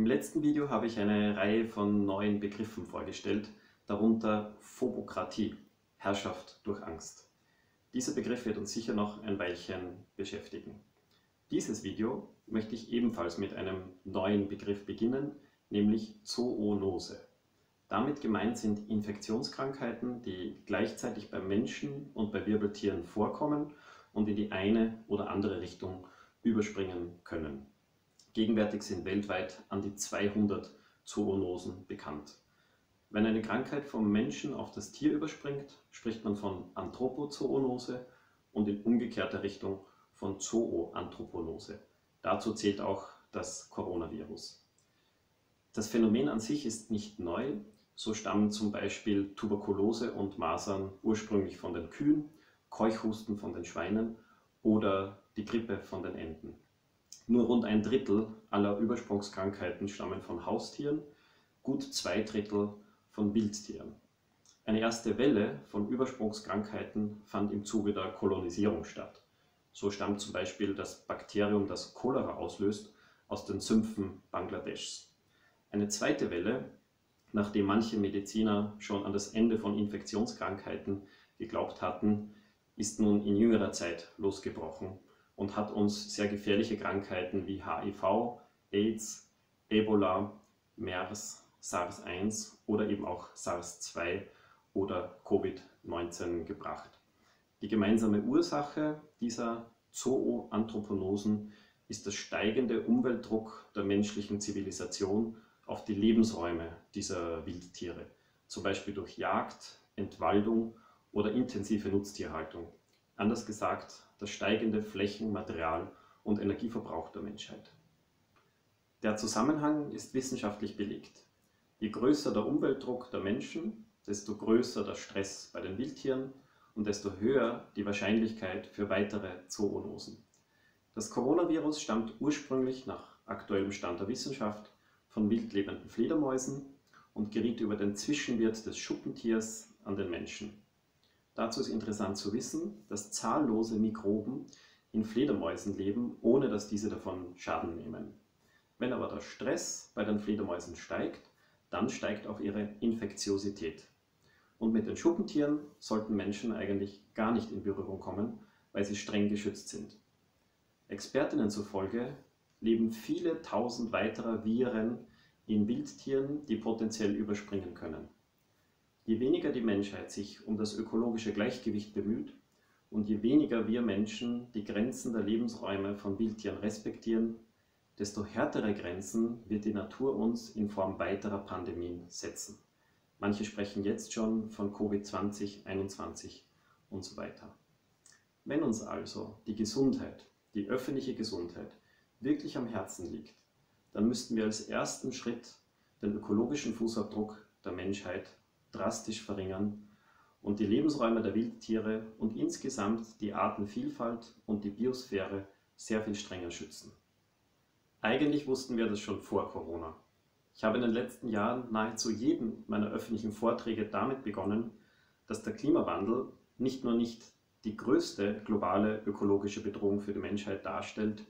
Im letzten Video habe ich eine Reihe von neuen Begriffen vorgestellt, darunter Phobokratie, Herrschaft durch Angst. Dieser Begriff wird uns sicher noch ein Weilchen beschäftigen. Dieses Video möchte ich ebenfalls mit einem neuen Begriff beginnen, nämlich Zoonose. Damit gemeint sind Infektionskrankheiten, die gleichzeitig beim Menschen und bei Wirbeltieren vorkommen und in die eine oder andere Richtung überspringen können. Gegenwärtig sind weltweit an die 200 Zoonosen bekannt. Wenn eine Krankheit vom Menschen auf das Tier überspringt, spricht man von Anthropozoonose und in umgekehrter Richtung von Zooanthroponose. Dazu zählt auch das Coronavirus. Das Phänomen an sich ist nicht neu. So stammen zum Beispiel Tuberkulose und Masern ursprünglich von den Kühen, Keuchhusten von den Schweinen oder die Grippe von den Enten. Nur rund ein Drittel aller Übersprungskrankheiten stammen von Haustieren, gut 2/3 von Wildtieren. Eine erste Welle von Übersprungskrankheiten fand im Zuge der Kolonisierung statt. So stammt zum Beispiel das Bakterium, das Cholera auslöst, aus den Sümpfen Bangladeschs. Eine zweite Welle, nachdem manche Mediziner schon an das Ende von Infektionskrankheiten geglaubt hatten, ist nun in jüngerer Zeit losgebrochen und hat uns sehr gefährliche Krankheiten wie HIV, AIDS, Ebola, MERS, SARS-1 oder eben auch SARS-2 oder Covid-19 gebracht. Die gemeinsame Ursache dieser Zooanthroponosen ist der steigende Umweltdruck der menschlichen Zivilisation auf die Lebensräume dieser Wildtiere, zum Beispiel durch Jagd, Entwaldung oder intensive Nutztierhaltung. Anders gesagt, das steigende Flächen-, Material- und Energieverbrauch der Menschheit. Der Zusammenhang ist wissenschaftlich belegt. Je größer der Umweltdruck der Menschen, desto größer der Stress bei den Wildtieren und desto höher die Wahrscheinlichkeit für weitere Zoonosen. Das Coronavirus stammt ursprünglich nach aktuellem Stand der Wissenschaft von wildlebenden Fledermäusen und geriet über den Zwischenwirt des Schuppentiers an den Menschen. Dazu ist interessant zu wissen, dass zahllose Mikroben in Fledermäusen leben, ohne dass diese davon Schaden nehmen. Wenn aber der Stress bei den Fledermäusen steigt, dann steigt auch ihre Infektiosität. Und mit den Schuppentieren sollten Menschen eigentlich gar nicht in Berührung kommen, weil sie streng geschützt sind. Expertinnen zufolge leben viele tausend weiterer Viren in Wildtieren, die potenziell überspringen können. Je weniger die Menschheit sich um das ökologische Gleichgewicht bemüht und je weniger wir Menschen die Grenzen der Lebensräume von Wildtieren respektieren, desto härtere Grenzen wird die Natur uns in Form weiterer Pandemien setzen. Manche sprechen jetzt schon von Covid-20, 21 und so weiter. Wenn uns also die Gesundheit, die öffentliche Gesundheit, wirklich am Herzen liegt, dann müssten wir als ersten Schritt den ökologischen Fußabdruck der Menschheit drastisch verringern und die Lebensräume der Wildtiere und insgesamt die Artenvielfalt und die Biosphäre sehr viel strenger schützen. Eigentlich wussten wir das schon vor Corona. Ich habe in den letzten Jahren nahezu jeden meiner öffentlichen Vorträge damit begonnen, dass der Klimawandel nicht nur nicht die größte globale ökologische Bedrohung für die Menschheit darstellt,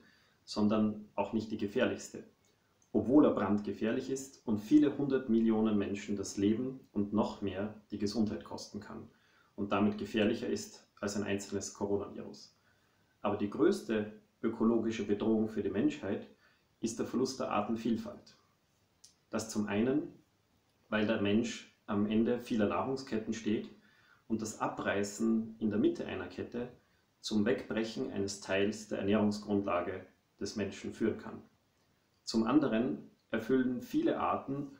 sondern auch nicht die gefährlichste, obwohl er brandgefährlich ist und viele 100 Millionen Menschen das Leben und noch mehr die Gesundheit kosten kann und damit gefährlicher ist als ein einzelnes Coronavirus. Aber die größte ökologische Bedrohung für die Menschheit ist der Verlust der Artenvielfalt. Das zum einen, weil der Mensch am Ende vieler Nahrungsketten steht und das Abreißen in der Mitte einer Kette zum Wegbrechen eines Teils der Ernährungsgrundlage des Menschen führen kann. Zum anderen erfüllen viele Arten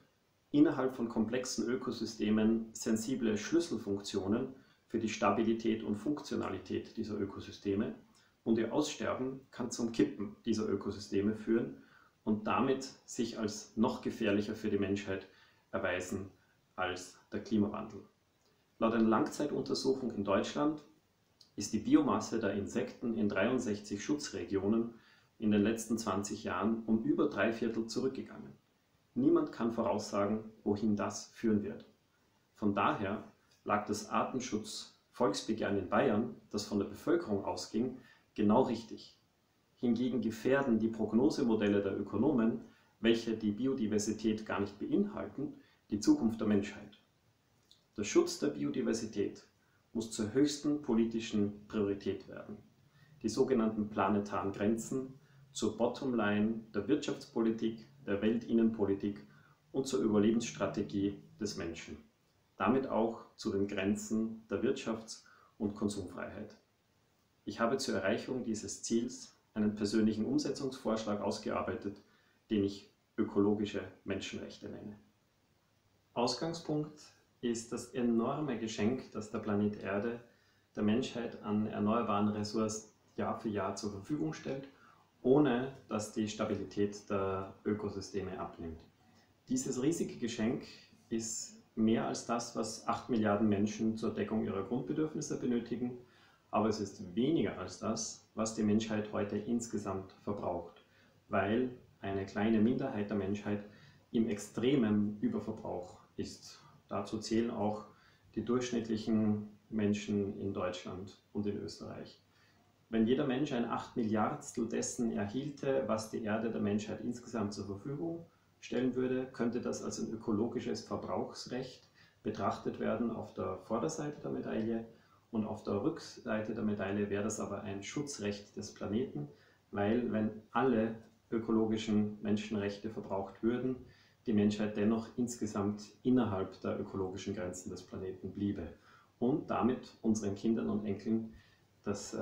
innerhalb von komplexen Ökosystemen sensible Schlüsselfunktionen für die Stabilität und Funktionalität dieser Ökosysteme und ihr Aussterben kann zum Kippen dieser Ökosysteme führen und damit sich als noch gefährlicher für die Menschheit erweisen als der Klimawandel. Laut einer Langzeituntersuchung in Deutschland ist die Biomasse der Insekten in 63 Schutzregionen in den letzten 20 Jahren um über 3/4 zurückgegangen. Niemand kann voraussagen, wohin das führen wird. Von daher lag das Artenschutz-Volksbegehren in Bayern, das von der Bevölkerung ausging, genau richtig. Hingegen gefährden die Prognosemodelle der Ökonomen welche die Biodiversität gar nicht beinhalten, die Zukunft der Menschheit. Der Schutz der Biodiversität muss zur höchsten politischen Priorität werden. Die sogenannten planetaren Grenzen zur Bottomline der Wirtschaftspolitik, der Weltinnenpolitik und zur Überlebensstrategie des Menschen. Damit auch zu den Grenzen der Wirtschafts- und Konsumfreiheit. Ich habe zur Erreichung dieses Ziels einen persönlichen Umsetzungsvorschlag ausgearbeitet, den ich ökologische Menschenrechte nenne. Ausgangspunkt ist das enorme Geschenk, das der Planet Erde der Menschheit an erneuerbaren Ressourcen Jahr für Jahr zur Verfügung stellt, ohne dass die Stabilität der Ökosysteme abnimmt. Dieses riesige Geschenk ist mehr als das, was 8 Milliarden Menschen zur Deckung ihrer Grundbedürfnisse benötigen, aber es ist weniger als das, was die Menschheit heute insgesamt verbraucht, weil eine kleine Minderheit der Menschheit im extremen Überverbrauch ist. Dazu zählen auch die durchschnittlichen Menschen in Deutschland und in Österreich. Wenn jeder Mensch ein 8 Milliardstel dessen erhielte, was die Erde der Menschheit insgesamt zur Verfügung stellen würde, könnte das als ein ökologisches Verbrauchsrecht betrachtet werden auf der Vorderseite der Medaille, und auf der Rückseite der Medaille wäre das aber ein Schutzrecht des Planeten, weil wenn alle ökologischen Menschenrechte verbraucht würden, die Menschheit dennoch insgesamt innerhalb der ökologischen Grenzen des Planeten bliebe und damit unseren Kindern und Enkeln das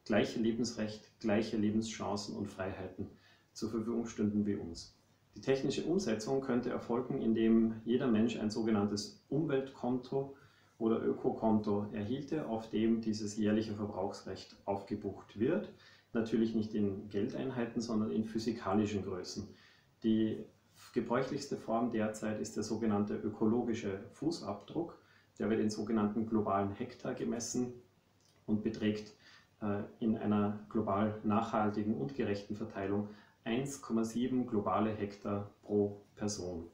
gleiche Lebensrecht, gleiche Lebenschancen und Freiheiten zur Verfügung stünden wie uns. Die technische Umsetzung könnte erfolgen, indem jeder Mensch ein sogenanntes Umweltkonto oder Ökokonto erhielte, auf dem dieses jährliche Verbrauchsrecht aufgebucht wird. Natürlich nicht in Geldeinheiten, sondern in physikalischen Größen. Die gebräuchlichste Form derzeit ist der sogenannte ökologische Fußabdruck. Der wird in sogenannten globalen Hektar gemessen und beträgt in einer global nachhaltigen und gerechten Verteilung 1,7 globale Hektar pro Person.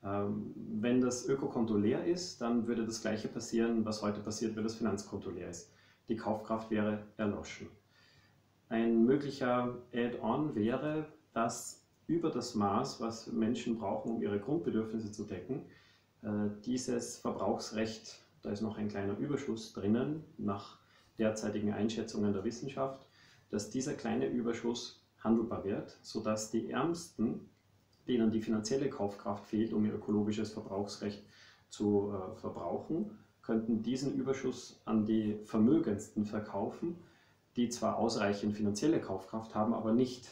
Wenn das Ökokonto leer ist, dann würde das Gleiche passieren, was heute passiert, wenn das Finanzkonto leer ist. Die Kaufkraft wäre erloschen. Ein möglicher Add-on wäre, dass über das Maß, was Menschen brauchen, um ihre Grundbedürfnisse zu decken, dieses Verbrauchsrecht, da ist noch ein kleiner Überschuss drinnen, nach derzeitigen Einschätzungen der Wissenschaft, dass dieser kleine Überschuss handelbar wird, sodass die Ärmsten, denen die finanzielle Kaufkraft fehlt, um ihr ökologisches Verbrauchsrecht zu verbrauchen, könnten diesen Überschuss an die Vermögendsten verkaufen, die zwar ausreichend finanzielle Kaufkraft haben, aber nicht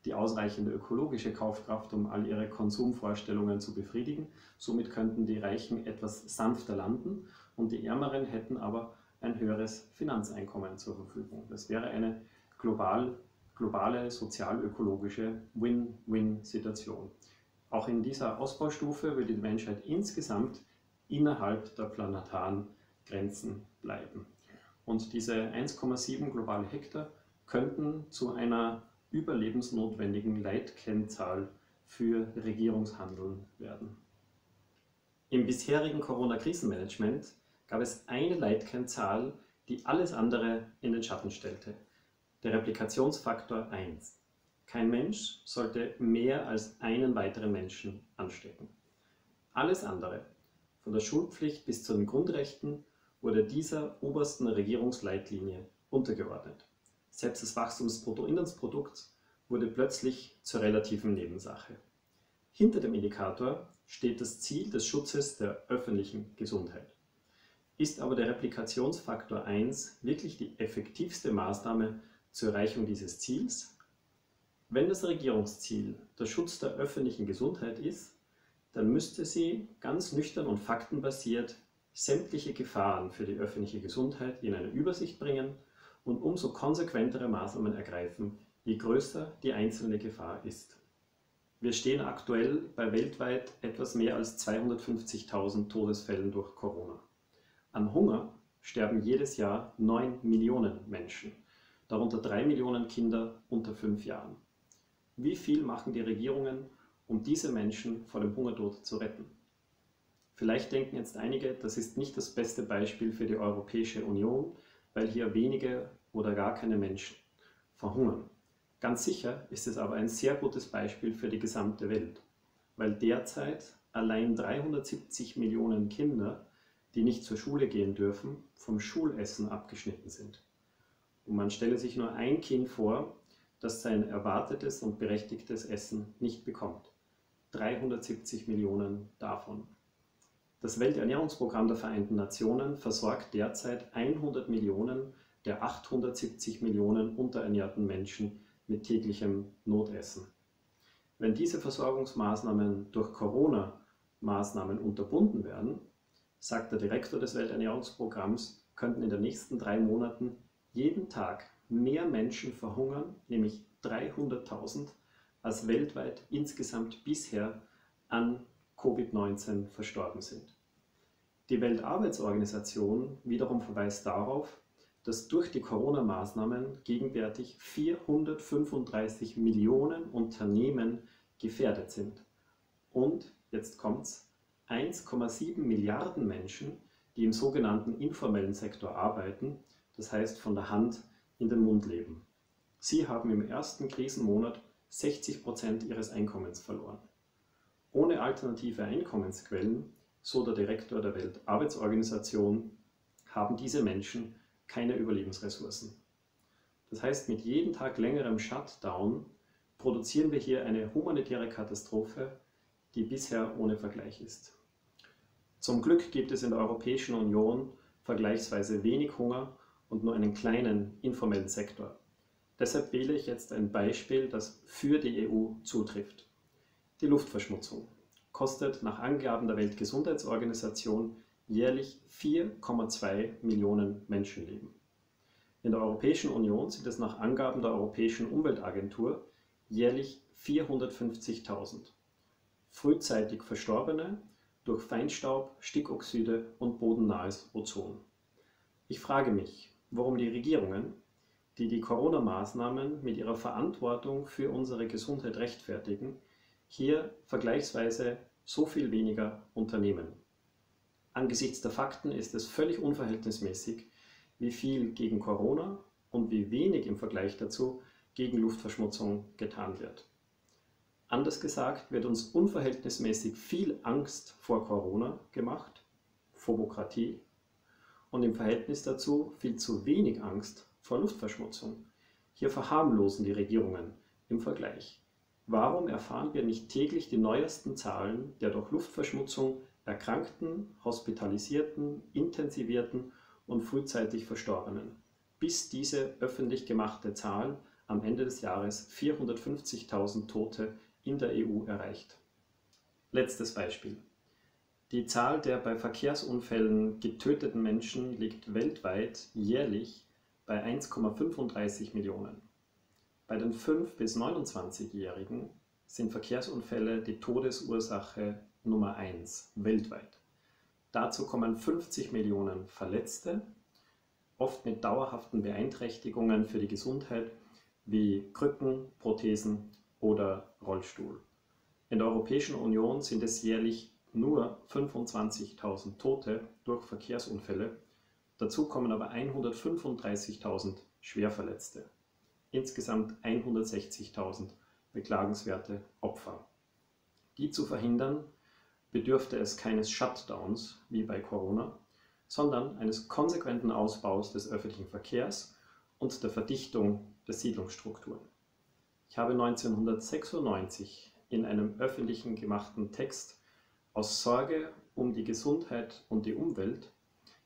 die ausreichende ökologische Kaufkraft, um all ihre Konsumvorstellungen zu befriedigen. Somit könnten die Reichen etwas sanfter landen und die Ärmeren hätten aber ein höheres Finanzeinkommen zur Verfügung. Das wäre eine globale sozial-ökologische Win-Win-Situation. Auch in dieser Ausbaustufe würde die Menschheit insgesamt innerhalb der planetaren Grenzen bleiben. Und diese 1,7 globale Hektar könnten zu einer überlebensnotwendigen Leitkennzahl für Regierungshandeln werden. Im bisherigen Corona-Krisenmanagement gab es eine Leitkennzahl, die alles andere in den Schatten stellte: der Replikationsfaktor 1. Kein Mensch sollte mehr als einen weiteren Menschen anstecken. Alles andere, von der Schulpflicht bis zu den Grundrechten, wurde dieser obersten Regierungsleitlinie untergeordnet. Selbst das Wachstum des Bruttoinlandsprodukts wurde plötzlich zur relativen Nebensache. Hinter dem Indikator steht das Ziel des Schutzes der öffentlichen Gesundheit. Ist aber der Replikationsfaktor 1 wirklich die effektivste Maßnahme zur Erreichung dieses Ziels? Wenn das Regierungsziel der Schutz der öffentlichen Gesundheit ist, dann müsste sie ganz nüchtern und faktenbasiert sämtliche Gefahren für die öffentliche Gesundheit in eine Übersicht bringen und umso konsequentere Maßnahmen ergreifen, je größer die einzelne Gefahr ist. Wir stehen aktuell bei weltweit etwas mehr als 250.000 Todesfällen durch Corona. An Hunger sterben jedes Jahr 9 Millionen Menschen, darunter 3 Millionen Kinder unter 5 Jahren. Wie viel machen die Regierungen, um diese Menschen vor dem Hungertod zu retten? Vielleicht denken jetzt einige, das ist nicht das beste Beispiel für die Europäische Union, weil hier wenige oder gar keine Menschen verhungern. Ganz sicher ist es aber ein sehr gutes Beispiel für die gesamte Welt, weil derzeit allein 370 Millionen Kinder, die nicht zur Schule gehen dürfen, vom Schulessen abgeschnitten sind. Und man stelle sich nur ein Kind vor, das sein erwartetes und berechtigtes Essen nicht bekommt. 370 Millionen davon. Das Welternährungsprogramm der Vereinten Nationen versorgt derzeit 100 Millionen der 870 Millionen unterernährten Menschen mit täglichem Notessen. Wenn diese Versorgungsmaßnahmen durch Corona-Maßnahmen unterbunden werden, sagt der Direktor des Welternährungsprogramms, könnten in den nächsten 3 Monaten jeden Tag mehr Menschen verhungern, nämlich 300.000, als weltweit insgesamt bisher an Covid-19 verstorben sind. Die Weltarbeitsorganisation wiederum verweist darauf, dass durch die Corona-Maßnahmen gegenwärtig 435 Millionen Unternehmen gefährdet sind. Und, jetzt kommt's, 1,7 Milliarden Menschen, die im sogenannten informellen Sektor arbeiten, das heißt von der Hand in den Mund leben. Sie haben im ersten Krisenmonat 60% ihres Einkommens verloren. Ohne alternative Einkommensquellen, so der Direktor der Weltarbeitsorganisation, haben diese Menschen keine Überlebensressourcen. Das heißt, mit jedem Tag längerem Shutdown produzieren wir hier eine humanitäre Katastrophe, die bisher ohne Vergleich ist. Zum Glück gibt es in der Europäischen Union vergleichsweise wenig Hunger und nur einen kleinen informellen Sektor. Deshalb wähle ich jetzt ein Beispiel, das für die EU zutrifft. Die Luftverschmutzung kostet nach Angaben der Weltgesundheitsorganisation jährlich 4,2 Millionen Menschenleben. In der Europäischen Union sind es nach Angaben der Europäischen Umweltagentur jährlich 450.000. Frühzeitig Verstorbene durch Feinstaub, Stickoxide und bodennahes Ozon. Ich frage mich, warum die Regierungen, die die Corona-Maßnahmen mit ihrer Verantwortung für unsere Gesundheit rechtfertigen, hier vergleichsweise so viel weniger unternehmen. Angesichts der Fakten ist es völlig unverhältnismäßig, wie viel gegen Corona und wie wenig im Vergleich dazu gegen Luftverschmutzung getan wird. Anders gesagt, wird uns unverhältnismäßig viel Angst vor Corona gemacht, Phobokratie, und im Verhältnis dazu viel zu wenig Angst vor Luftverschmutzung. Hier verharmlosen die Regierungen im Vergleich. Warum erfahren wir nicht täglich die neuesten Zahlen der durch Luftverschmutzung Erkrankten, Hospitalisierten, Intensivierten und frühzeitig Verstorbenen, bis diese öffentlich gemachte Zahl am Ende des Jahres 450.000 Tote in der EU erreicht? Letztes Beispiel. Die Zahl der bei Verkehrsunfällen getöteten Menschen liegt weltweit jährlich bei 1,35 Millionen. Bei den 5- bis 29-Jährigen sind Verkehrsunfälle die Todesursache Nummer 1 weltweit. Dazu kommen 50 Millionen Verletzte, oft mit dauerhaften Beeinträchtigungen für die Gesundheit wie Krücken, Prothesen oder Rollstuhl. In der Europäischen Union sind es jährlich nur 25.000 Tote durch Verkehrsunfälle, dazu kommen aber 135.000 Schwerverletzte. Insgesamt 160.000 beklagenswerte Opfer. Die zu verhindern, bedürfte es keines Shutdowns wie bei Corona, sondern eines konsequenten Ausbaus des öffentlichen Verkehrs und der Verdichtung der Siedlungsstrukturen. Ich habe 1996 in einem öffentlichen gemachten Text aus Sorge um die Gesundheit und die Umwelt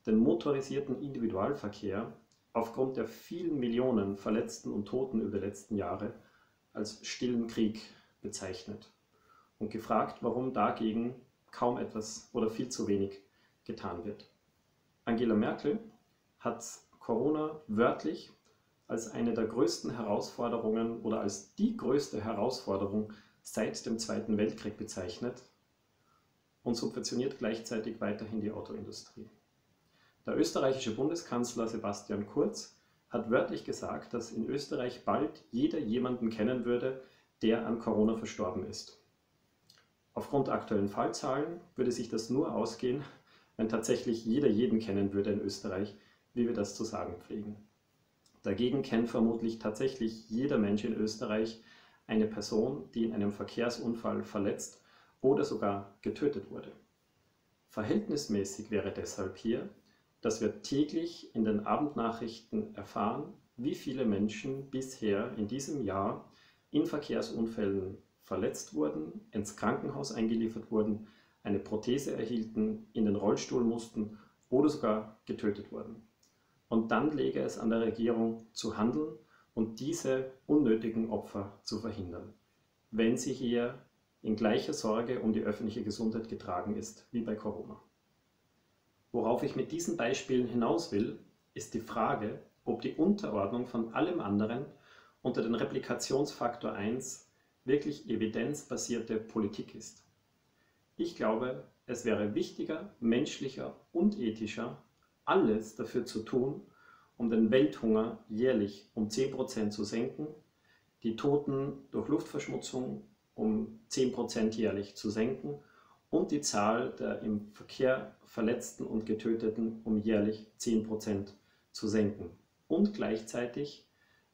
den motorisierten Individualverkehr aufgrund der vielen Millionen Verletzten und Toten über die letzten Jahre als stillen Krieg bezeichnet und gefragt, warum dagegen kaum etwas oder viel zu wenig getan wird. Angela Merkel hat Corona wörtlich als eine der größten Herausforderungen oder als die größte Herausforderung seit dem Zweiten Weltkrieg bezeichnet und subventioniert gleichzeitig weiterhin die Autoindustrie. Der österreichische Bundeskanzler Sebastian Kurz hat wörtlich gesagt, dass in Österreich bald jeder jemanden kennen würde, der an Corona verstorben ist. Aufgrund der aktuellen Fallzahlen würde sich das nur ausgehen, wenn tatsächlich jeder jeden kennen würde in Österreich, wie wir das zu sagen pflegen. Dagegen kennt vermutlich tatsächlich jeder Mensch in Österreich eine Person, die in einem Verkehrsunfall verletzt oder sogar getötet wurde. Verhältnismäßig wäre deshalb hier, dass wir täglich in den Abendnachrichten erfahren, wie viele Menschen bisher in diesem Jahr in Verkehrsunfällen verletzt wurden, ins Krankenhaus eingeliefert wurden, eine Prothese erhielten, in den Rollstuhl mussten oder sogar getötet wurden. Und dann läge es an der Regierung zu handeln und diese unnötigen Opfer zu verhindern, wenn sie hier in gleicher Sorge um die öffentliche Gesundheit getragen ist wie bei Corona. Worauf ich mit diesen Beispielen hinaus will, ist die Frage, ob die Unterordnung von allem anderen unter den Replikationsfaktor 1 wirklich evidenzbasierte Politik ist. Ich glaube, es wäre wichtiger, menschlicher und ethischer, alles dafür zu tun, um den Welthunger jährlich um 10% zu senken, die Toten durch Luftverschmutzung um 10% jährlich zu senken und die Zahl der im Verkehr Verletzten und Getöteten um jährlich 10% zu senken und gleichzeitig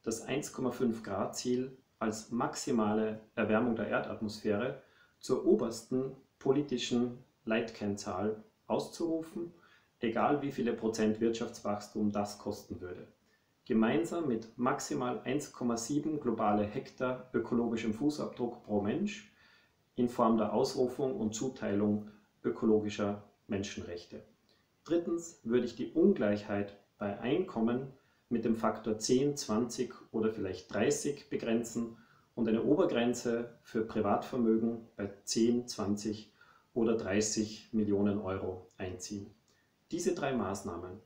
das 1,5 Grad Ziel als maximale Erwärmung der Erdatmosphäre zur obersten politischen Leitkennzahl auszurufen, egal wie viele Prozent Wirtschaftswachstum das kosten würde. Gemeinsam mit maximal 1,7 globale Hektar ökologischem Fußabdruck pro Mensch in Form der Ausrufung und Zuteilung ökologischer Menschenrechte. Drittens würde ich die Ungleichheit bei Einkommen mit dem Faktor 10, 20 oder vielleicht 30 begrenzen und eine Obergrenze für Privatvermögen bei 10, 20 oder 30 Millionen Euro einziehen. Diese drei Maßnahmen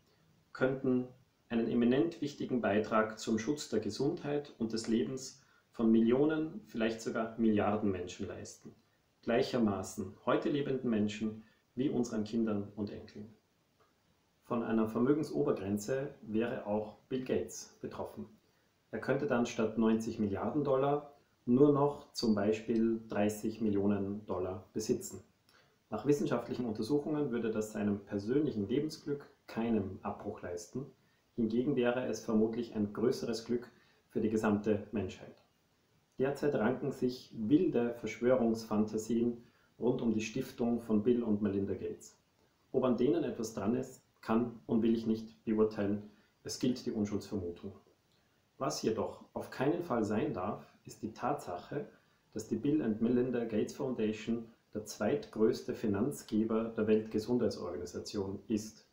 könnten einen eminent wichtigen Beitrag zum Schutz der Gesundheit und des Lebens von Millionen, vielleicht sogar Milliarden Menschen leisten. Gleichermaßen heute lebenden Menschen wie unseren Kindern und Enkeln. Von einer Vermögensobergrenze wäre auch Bill Gates betroffen. Er könnte dann statt 90 Milliarden Dollar nur noch zum Beispiel 30 Millionen Dollar besitzen. Nach wissenschaftlichen Untersuchungen würde das seinem persönlichen Lebensglück keinen Abbruch leisten. Hingegen wäre es vermutlich ein größeres Glück für die gesamte Menschheit. Derzeit ranken sich wilde Verschwörungsfantasien rund um die Stiftung von Bill und Melinda Gates. Ob an denen etwas dran ist, kann und will ich nicht beurteilen. Es gilt die Unschuldsvermutung. Was jedoch auf keinen Fall sein darf, ist die Tatsache, dass die Bill and Melinda Gates Foundation der zweitgrößte Finanzgeber der Weltgesundheitsorganisation ist.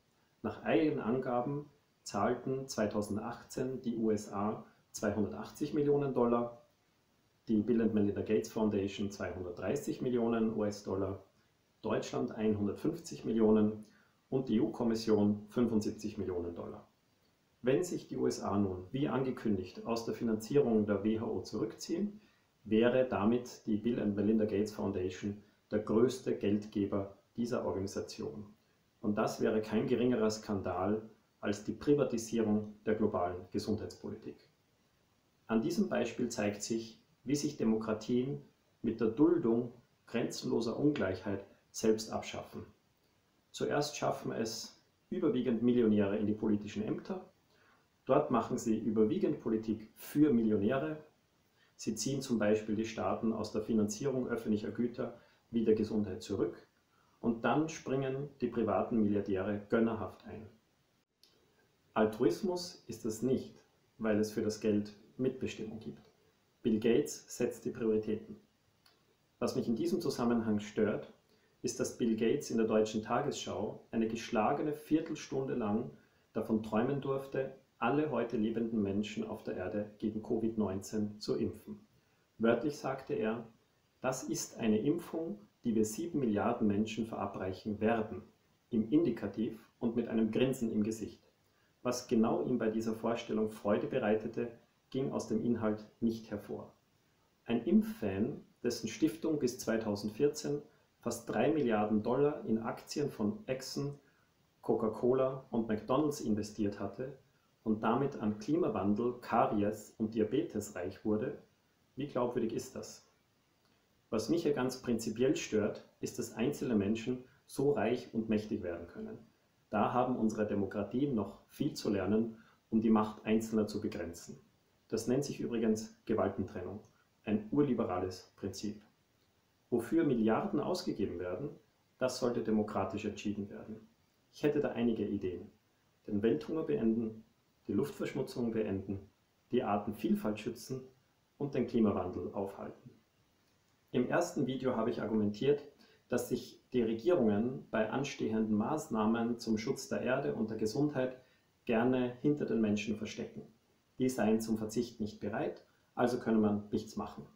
Nach eigenen Angaben zahlten 2018 die USA 280 Millionen Dollar, die Bill and Melinda Gates Foundation 230 Millionen US-Dollar, Deutschland 150 Millionen und die EU-Kommission 75 Millionen Dollar. Wenn sich die USA nun, wie angekündigt, aus der Finanzierung der WHO zurückziehen, wäre damit die Bill and Melinda Gates Foundation der größte Geldgeber dieser Organisation. Und das wäre kein geringerer Skandal als die Privatisierung der globalen Gesundheitspolitik. An diesem Beispiel zeigt sich, wie sich Demokratien mit der Duldung grenzenloser Ungleichheit selbst abschaffen. Zuerst schaffen es überwiegend Millionäre in die politischen Ämter. Dort machen sie überwiegend Politik für Millionäre. Sie ziehen zum Beispiel die Staaten aus der Finanzierung öffentlicher Güter wie der Gesundheit zurück. Und dann springen die privaten Milliardäre gönnerhaft ein. Altruismus ist es nicht, weil es für das Geld Mitbestimmung gibt. Bill Gates setzt die Prioritäten. Was mich in diesem Zusammenhang stört, ist, dass Bill Gates in der Deutschen Tagesschau eine geschlagene Viertelstunde lang davon träumen durfte, alle heute lebenden Menschen auf der Erde gegen Covid-19 zu impfen. Wörtlich sagte er, das ist eine Impfung, die wir 7 Milliarden Menschen verabreichen werden, im Indikativ und mit einem Grinsen im Gesicht. Was genau ihm bei dieser Vorstellung Freude bereitete, ging aus dem Inhalt nicht hervor. Ein Impffan, dessen Stiftung bis 2014 fast 3 Milliarden Dollar in Aktien von Exxon, Coca-Cola und McDonald's investiert hatte und damit an Klimawandel, Karies und Diabetes reich wurde, wie glaubwürdig ist das? Was mich hier ganz prinzipiell stört, ist, dass einzelne Menschen so reich und mächtig werden können. Da haben unsere Demokratien noch viel zu lernen um die Macht Einzelner zu begrenzen. Das nennt sich übrigens Gewaltentrennung, ein urliberales Prinzip. Wofür Milliarden ausgegeben werden, das sollte demokratisch entschieden werden. Ich hätte da einige Ideen. Den Welthunger beenden, die Luftverschmutzung beenden, die Artenvielfalt schützen und den Klimawandel aufhalten. Im ersten Video habe ich argumentiert, dass sich die Regierungen bei anstehenden Maßnahmen zum Schutz der Erde und der Gesundheit gerne hinter den Menschen verstecken. Die seien zum Verzicht nicht bereit, also könne man nichts machen.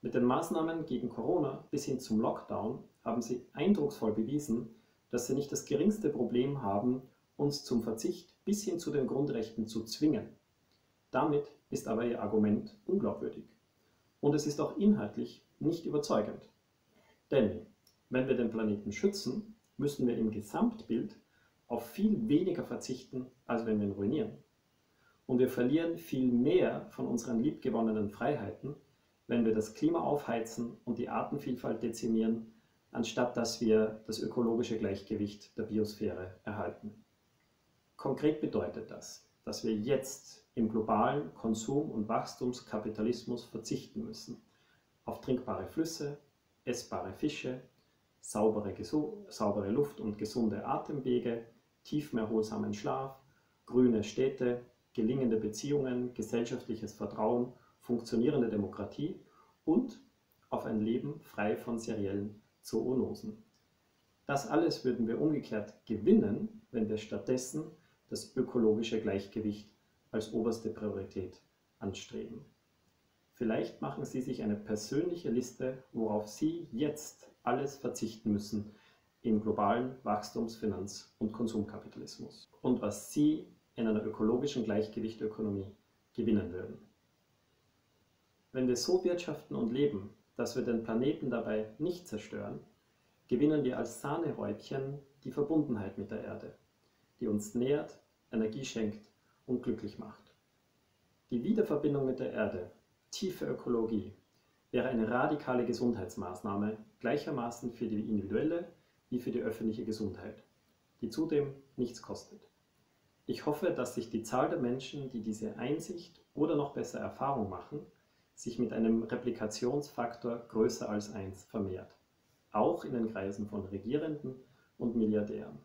Mit den Maßnahmen gegen Corona bis hin zum Lockdown haben sie eindrucksvoll bewiesen, dass sie nicht das geringste Problem haben, uns zum Verzicht bis hin zu den Grundrechten zu zwingen. Damit ist aber ihr Argument unglaubwürdig. Und es ist auch inhaltlich nicht überzeugend. Denn wenn wir den Planeten schützen, müssen wir im Gesamtbild auf viel weniger verzichten, als wenn wir ihn ruinieren. Und wir verlieren viel mehr von unseren liebgewonnenen Freiheiten, wenn wir das Klima aufheizen und die Artenvielfalt dezimieren, anstatt dass wir das ökologische Gleichgewicht der Biosphäre erhalten. Konkret bedeutet das, dass wir jetzt im globalen Konsum- und Wachstumskapitalismus verzichten müssen auf trinkbare Flüsse, essbare Fische, saubere Luft und gesunde Atemwege, tiefen erholsamen Schlaf, grüne Städte, gelingende Beziehungen, gesellschaftliches Vertrauen, funktionierende Demokratie und auf ein Leben frei von seriellen Zoonosen. Das alles würden wir umgekehrt gewinnen, wenn wir stattdessen das ökologische Gleichgewicht als oberste Priorität anstreben. Vielleicht machen Sie sich eine persönliche Liste, worauf Sie jetzt alles verzichten müssen im globalen Wachstums-, Finanz- und Konsumkapitalismus und was Sie in einer ökologischen Gleichgewichtsökonomie gewinnen würden. Wenn wir so wirtschaften und leben, dass wir den Planeten dabei nicht zerstören, gewinnen wir als Sahnehäubchen die Verbundenheit mit der Erde, die uns nährt, Energie schenkt und glücklich macht. Die Wiederverbindung mit der Erde, tiefe Ökologie, wäre eine radikale Gesundheitsmaßnahme gleichermaßen für die individuelle wie für die öffentliche Gesundheit, die zudem nichts kostet. Ich hoffe, dass sich die Zahl der Menschen, die diese Einsicht oder noch besser Erfahrung machen, sich mit einem Replikationsfaktor größer als 1 vermehrt, auch in den Kreisen von Regierenden und Milliardären.